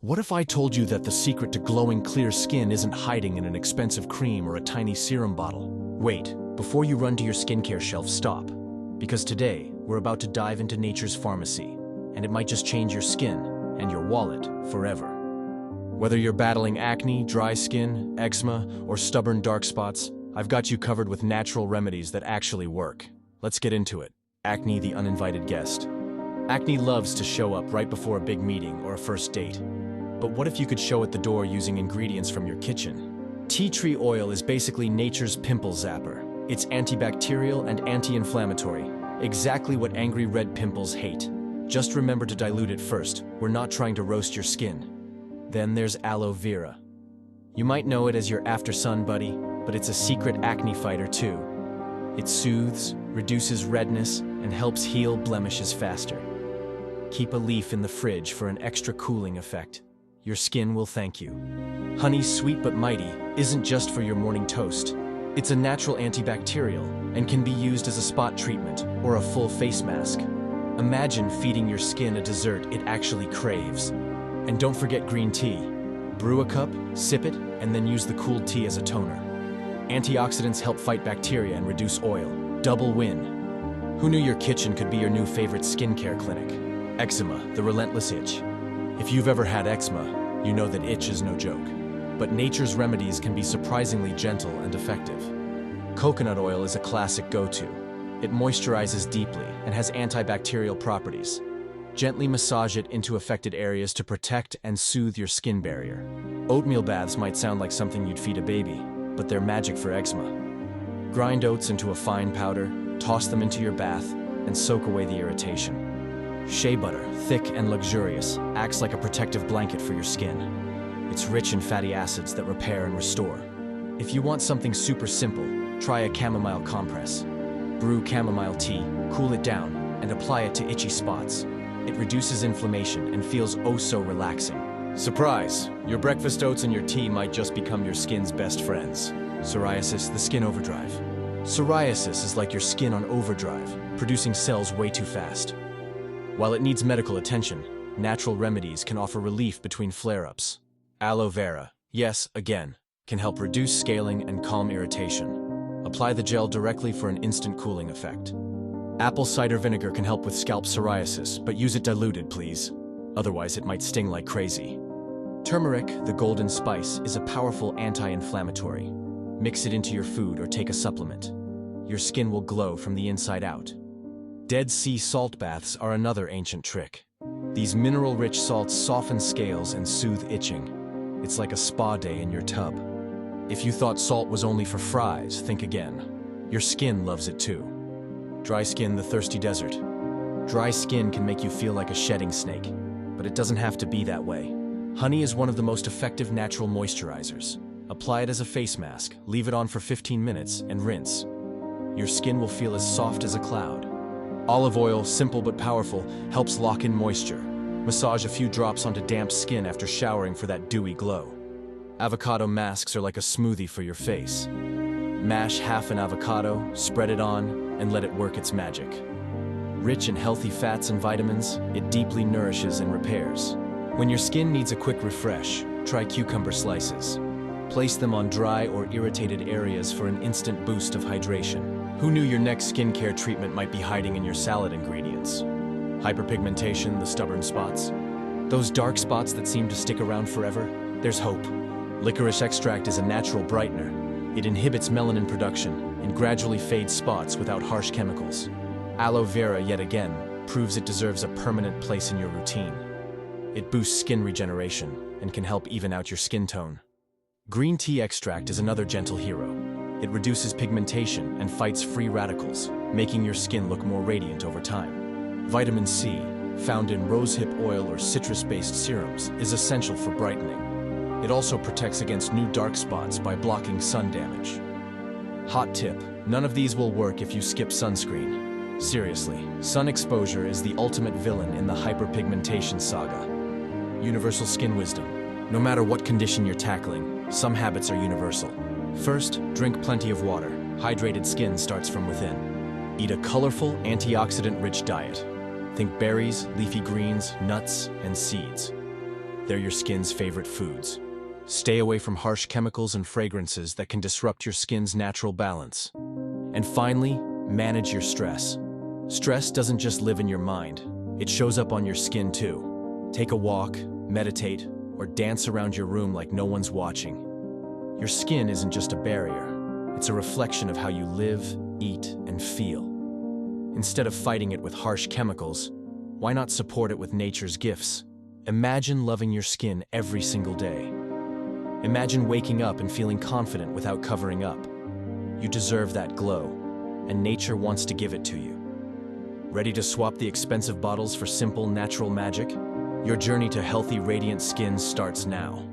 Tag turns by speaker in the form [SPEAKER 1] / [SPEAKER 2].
[SPEAKER 1] What if I told you that the secret to glowing clear skin isn't hiding in an expensive cream or a tiny serum bottle? Wait, before you run to your skincare shelf, stop. Because today, we're about to dive into nature's pharmacy, and it might just change your skin and your wallet forever. Whether you're battling acne, dry skin, eczema, or stubborn dark spots, I've got you covered with natural remedies that actually work. Let's get into it. Acne, the uninvited guest. Acne loves to show up right before a big meeting or a first date. But what if you could show at the door using ingredients from your kitchen? Tea tree oil is basically nature's pimple zapper. It's antibacterial and anti-inflammatory, exactly what angry red pimples hate. Just remember to dilute it first. We're not trying to roast your skin. Then there's aloe vera. You might know it as your after-sun buddy, but it's a secret acne fighter too. It soothes, reduces redness, and helps heal blemishes faster. Keep a leaf in the fridge for an extra cooling effect. Your skin will thank you. Honey's Sweet But Mighty isn't just for your morning toast. It's a natural antibacterial and can be used as a spot treatment or a full face mask. Imagine feeding your skin a dessert it actually craves. And don't forget green tea. Brew a cup, sip it, and then use the cooled tea as a toner. Antioxidants help fight bacteria and reduce oil. Double win. Who knew your kitchen could be your new favorite skincare clinic? Eczema, the relentless itch. If you've ever had eczema, you know that itch is no joke. But nature's remedies can be surprisingly gentle and effective. Coconut oil is a classic go-to. It moisturizes deeply and has antibacterial properties. Gently massage it into affected areas to protect and soothe your skin barrier. Oatmeal baths might sound like something you'd feed a baby, but they're magic for eczema. Grind oats into a fine powder, toss them into your bath, and soak away the irritation. Shea butter, thick and luxurious, acts like a protective blanket for your skin. It's rich in fatty acids that repair and restore. If you want something super simple, try a chamomile compress. Brew chamomile tea, cool it down, and apply it to itchy spots. It reduces inflammation and feels oh so relaxing. Surprise! Your breakfast oats and your tea might just become your skin's best friends. Psoriasis, the skin overdrive. Psoriasis is like your skin on overdrive, producing cells way too fast. While it needs medical attention, natural remedies can offer relief between flare-ups. Aloe vera, yes, again, can help reduce scaling and calm irritation. Apply the gel directly for an instant cooling effect. Apple cider vinegar can help with scalp psoriasis, but use it diluted, please. Otherwise, it might sting like crazy. Turmeric, the golden spice, is a powerful anti-inflammatory. Mix it into your food or take a supplement. Your skin will glow from the inside out. Dead Sea salt baths are another ancient trick. These mineral-rich salts soften scales and soothe itching. It's like a spa day in your tub. If you thought salt was only for fries, think again. Your skin loves it too. Dry skin, the thirsty desert. Dry skin can make you feel like a shedding snake, but it doesn't have to be that way. Honey is one of the most effective natural moisturizers. Apply it as a face mask, leave it on for 15 minutes, and rinse. Your skin will feel as soft as a cloud. Olive oil, simple but powerful, helps lock in moisture. Massage a few drops onto damp skin after showering for that dewy glow. Avocado masks are like a smoothie for your face. Mash half an avocado, spread it on, and let it work its magic. Rich in healthy fats and vitamins, it deeply nourishes and repairs. When your skin needs a quick refresh, try cucumber slices. Place them on dry or irritated areas for an instant boost of hydration. Who knew your next skincare treatment might be hiding in your salad ingredients? Hyperpigmentation, the stubborn spots. Those dark spots that seem to stick around forever? There's hope. Licorice extract is a natural brightener. It inhibits melanin production and gradually fades spots without harsh chemicals. Aloe vera, yet again, proves it deserves a permanent place in your routine. It boosts skin regeneration and can help even out your skin tone. Green tea extract is another gentle hero. It reduces pigmentation and fights free radicals, making your skin look more radiant over time. Vitamin C, found in rosehip oil or citrus-based serums, is essential for brightening. It also protects against new dark spots by blocking sun damage. Hot tip, none of these will work if you skip sunscreen. Seriously, sun exposure is the ultimate villain in the hyperpigmentation saga. Universal skin wisdom. No matter what condition you're tackling, some habits are universal. First, drink plenty of water. Hydrated skin starts from within. Eat a colorful, antioxidant-rich diet. Think berries, leafy greens, nuts, and seeds. They're your skin's favorite foods. Stay away from harsh chemicals and fragrances that can disrupt your skin's natural balance. And finally, manage your stress. Stress doesn't just live in your mind, it shows up on your skin too. Take a walk, meditate, or dance around your room like no one's watching. Your skin isn't just a barrier, it's a reflection of how you live, eat, and feel. Instead of fighting it with harsh chemicals, why not support it with nature's gifts? Imagine loving your skin every single day. Imagine waking up and feeling confident without covering up. You deserve that glow, and nature wants to give it to you. Ready to swap the expensive bottles for simple, natural magic? Your journey to healthy, radiant skin starts now.